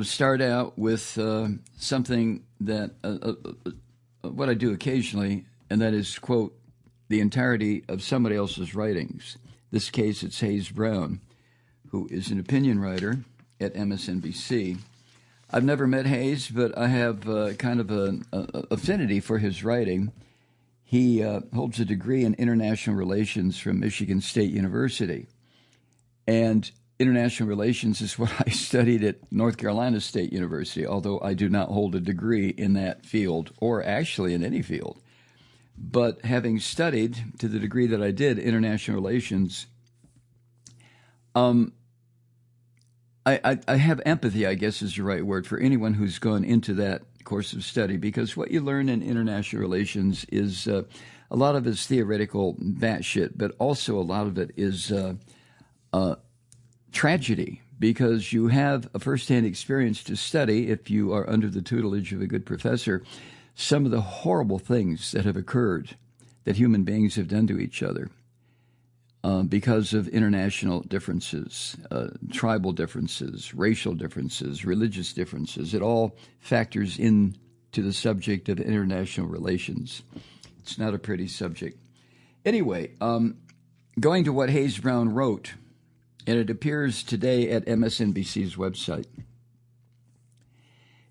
to start out with something that what I do occasionally, and that is quote the entirety of somebody else's writings. This case, it's Hayes Brown, who is an opinion writer at MSNBC. I've never met Hayes, but I have kind of an affinity for his writing. He holds a degree in international relations from Michigan State University. And international relations is what I studied at North Carolina State University, although I do not hold a degree in that field, or actually in any field. But having studied, to the degree that I did, international relations, I have empathy, I guess is the right word, for anyone who's gone into that course of study, because what you learn in international relations is a lot of it's theoretical batshit, but also a lot of it is tragedy, because you have a firsthand experience to study, if you are under the tutelage of a good professor, some of the horrible things that have occurred that human beings have done to each other. Because of international differences, tribal differences, racial differences, religious differences. It all factors into the subject of international relations. It's not a pretty subject. Anyway, going to what Hayes Brown wrote, and it appears today at MSNBC's website.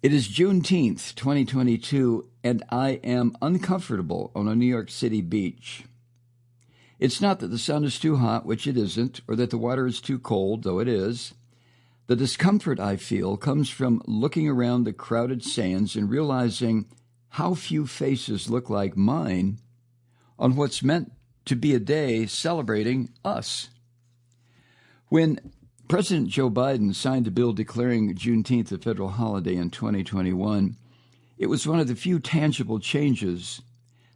It is Juneteenth, 2022, and I am uncomfortable on a New York City beach. It's not that the sun is too hot, which it isn't, or that the water is too cold, though it is. The discomfort I feel comes from looking around the crowded sands and realizing how few faces look like mine on what's meant to be a day celebrating us. When President Joe Biden signed a bill declaring Juneteenth a federal holiday in 2021, it was one of the few tangible changes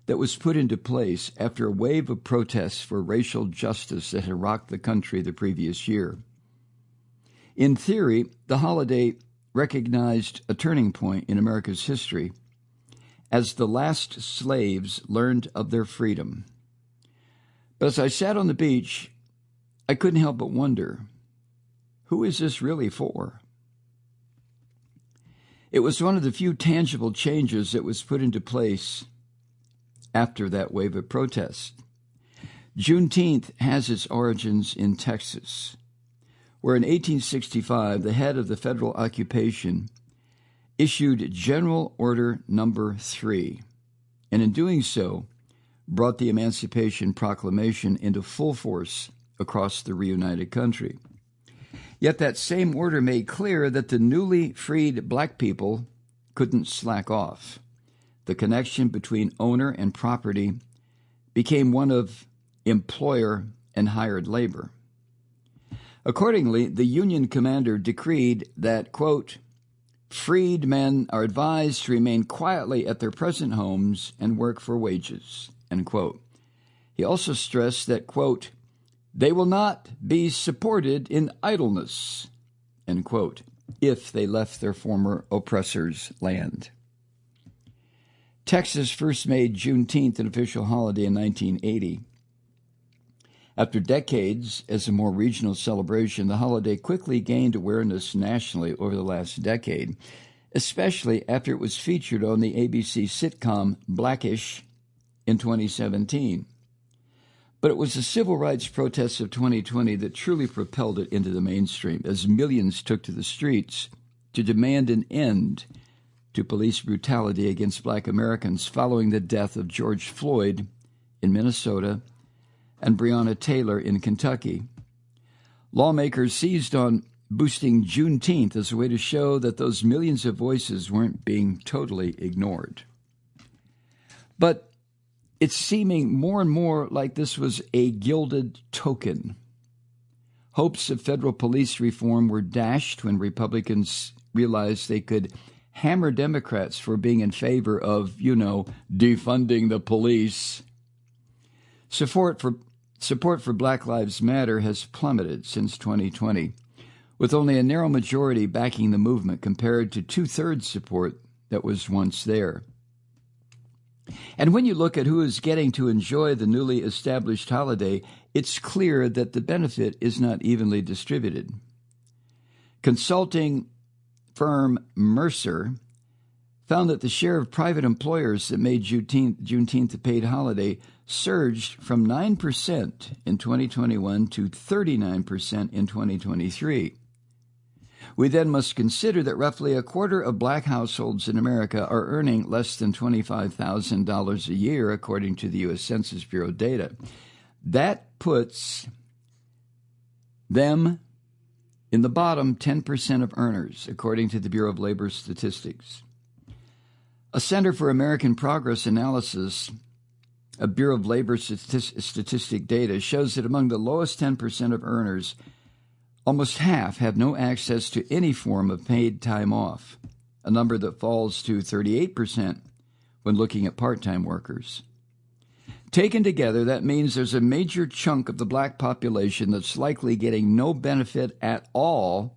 that was put into place after a wave of protests for racial justice that had rocked the country the previous year. In theory, the holiday recognized a turning point in America's history as the last slaves learned of their freedom. But as I sat on the beach, I couldn't help but wonder, who is this really for? It was one of the few tangible changes that was put into place after that wave of protest. Juneteenth has its origins in Texas, where in 1865, the head of the federal occupation issued General Order Number 3, and in doing so, brought the Emancipation Proclamation into full force across the reunited country. Yet that same order made clear that the newly freed black people couldn't slack off. The connection between owner and property became one of employer and hired labor. Accordingly, the Union commander decreed that, quote, freed men are advised to remain quietly at their present homes and work for wages, end quote. He also stressed that, quote, they will not be supported in idleness, end quote, if they left their former oppressors' land. Texas first made Juneteenth an official holiday in 1980. After decades as a more regional celebration, the holiday quickly gained awareness nationally over the last decade, especially after it was featured on the ABC sitcom Blackish in 2017. But it was the civil rights protests of 2020 that truly propelled it into the mainstream, as millions took to the streets to demand an end to police brutality against black Americans following the death of George Floyd in Minnesota and Breonna Taylor in Kentucky. Lawmakers seized on boosting Juneteenth as a way to show that those millions of voices weren't being totally ignored. But it's seeming more and more like this was a gilded token. Hopes of federal police reform were dashed when Republicans realized they could hammer Democrats for being in favor of, defunding the police. Support for Black Lives Matter has plummeted since 2020, with only a narrow majority backing the movement compared to two-thirds support that was once there. And when you look at who is getting to enjoy the newly established holiday, it's clear that the benefit is not evenly distributed. Consulting firm Mercer found that the share of private employers that made Juneteenth a paid holiday surged from 9% in 2021 to 39% in 2023. We then must consider that roughly a quarter of black households in America are earning less than $25,000 a year, according to the U.S. Census Bureau data. That puts them in the bottom 10% of earners, according to the Bureau of Labor Statistics. A Center for American Progress analysis of Bureau of Labor statistic data shows that among the lowest 10% of earners, almost half have no access to any form of paid time off, a number that falls to 38% when looking at part-time workers. Taken together, that means there's a major chunk of the black population that's likely getting no benefit at all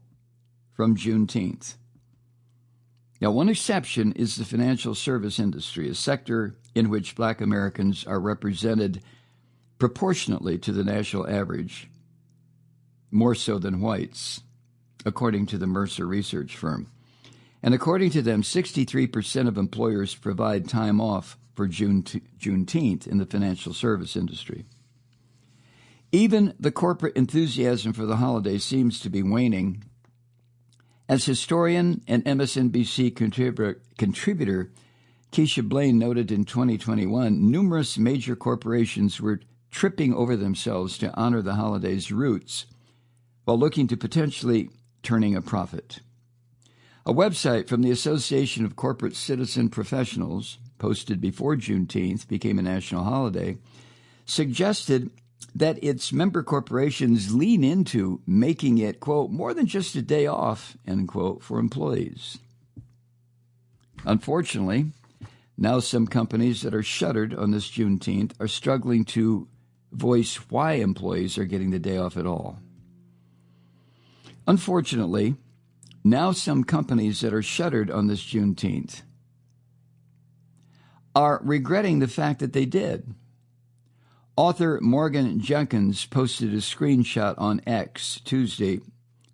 from Juneteenth. Now, one exception is the financial service industry, a sector in which black Americans are represented proportionately to the national average, more so than whites, according to the Mercer research firm. And according to them, 63% of employers provide time off for Juneteenth in the financial service industry. Even the corporate enthusiasm for the holiday seems to be waning. As historian and MSNBC contributor Keisha Blaine noted in 2021, numerous major corporations were tripping over themselves to honor the holiday's roots while looking to potentially turning a profit. A website from the Association of Corporate Citizen Professionals, posted before Juneteenth became a national holiday, suggested that its member corporations lean into making it, quote, more than just a day off, end quote, for employees. Unfortunately, now some companies that are shuttered on this Juneteenth are struggling to voice why employees are getting the day off at all. Unfortunately, now some companies that are shuttered on this Juneteenth are regretting the fact that they did. Author Morgan Jenkins posted a screenshot on X Tuesday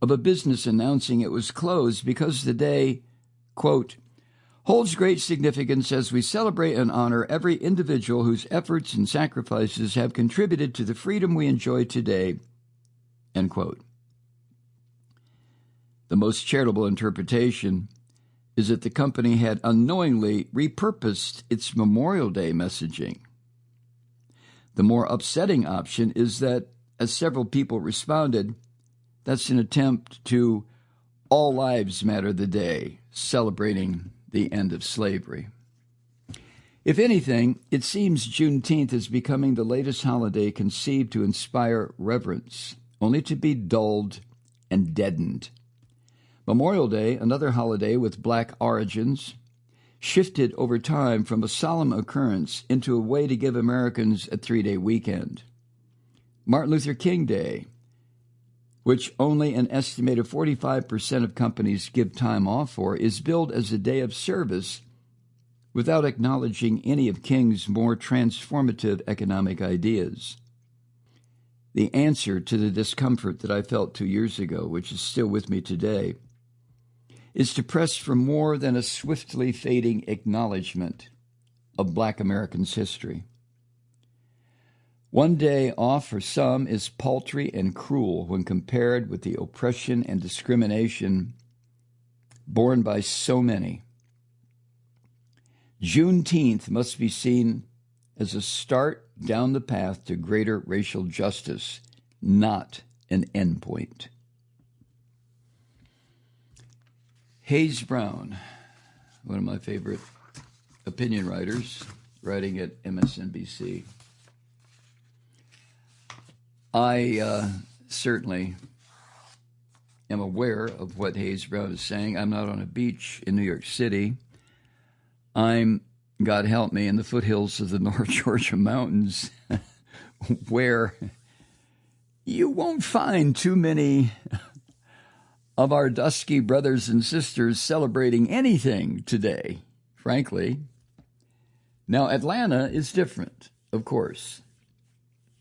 of a business announcing it was closed because the day, quote, holds great significance as we celebrate and honor every individual whose efforts and sacrifices have contributed to the freedom we enjoy today, end quote. The most charitable interpretation is that the company had unknowingly repurposed its Memorial Day messaging. The more upsetting option is that, as several people responded, that's an attempt to All Lives Matter the Day, celebrating the end of slavery. If anything, it seems Juneteenth is becoming the latest holiday conceived to inspire reverence, only to be dulled and deadened. Memorial Day, another holiday with black origins, shifted over time from a solemn occurrence into a way to give Americans a 3-day weekend. Martin Luther King Day, which only an estimated 45% of companies give time off for, is billed as a day of service without acknowledging any of King's more transformative economic ideas. The answer to the discomfort that I felt 2 years ago, which is still with me today, is to press for more than a swiftly fading acknowledgement of Black Americans' history. One day off for some is paltry and cruel when compared with the oppression and discrimination borne by so many. Juneteenth must be seen as a start down the path to greater racial justice, not an endpoint. Hayes Brown, one of my favorite opinion writers, writing at MSNBC. I certainly am aware of what Hayes Brown is saying. I'm not on a beach in New York City. I'm, God help me, in the foothills of the North Georgia mountains where you won't find too many of our dusky brothers and sisters celebrating anything today, frankly. Now, Atlanta is different, of course,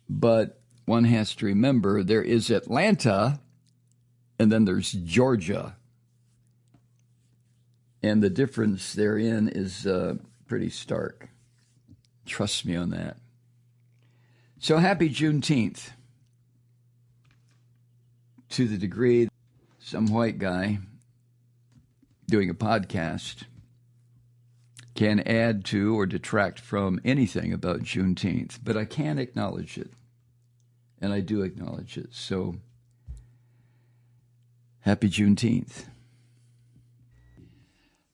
but one has to remember there is Atlanta and then there's Georgia. And the difference therein is pretty stark. Trust me on that. So happy Juneteenth. To the degree some white guy doing a podcast can add to or detract from anything about Juneteenth, but I can acknowledge it, and I do acknowledge it. So, happy Juneteenth.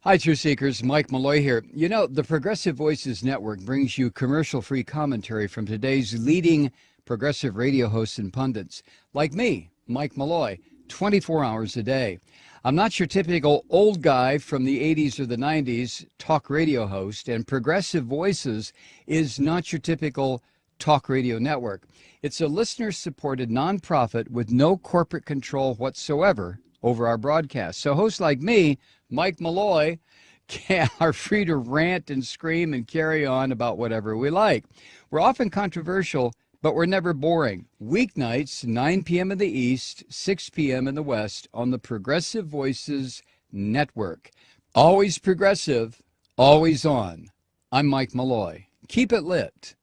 Hi, Truth Seekers. Mike Malloy here. You know, the Progressive Voices Network brings you commercial-free commentary from today's leading progressive radio hosts and pundits, like me, Mike Malloy, 24 hours a day. I'm not your typical old guy from the 80s or the 90s talk radio host, and Progressive Voices is not your typical talk radio network. It's a listener-supported nonprofit with no corporate control whatsoever over our broadcast. So hosts like me, Mike Malloy, are free to rant and scream and carry on about whatever we like. We're often controversial, but we're never boring. Weeknights, 9 p.m. in the East, 6 p.m. in the West on the Progressive Voices Network. Always progressive, always on. I'm Mike Malloy. Keep it lit.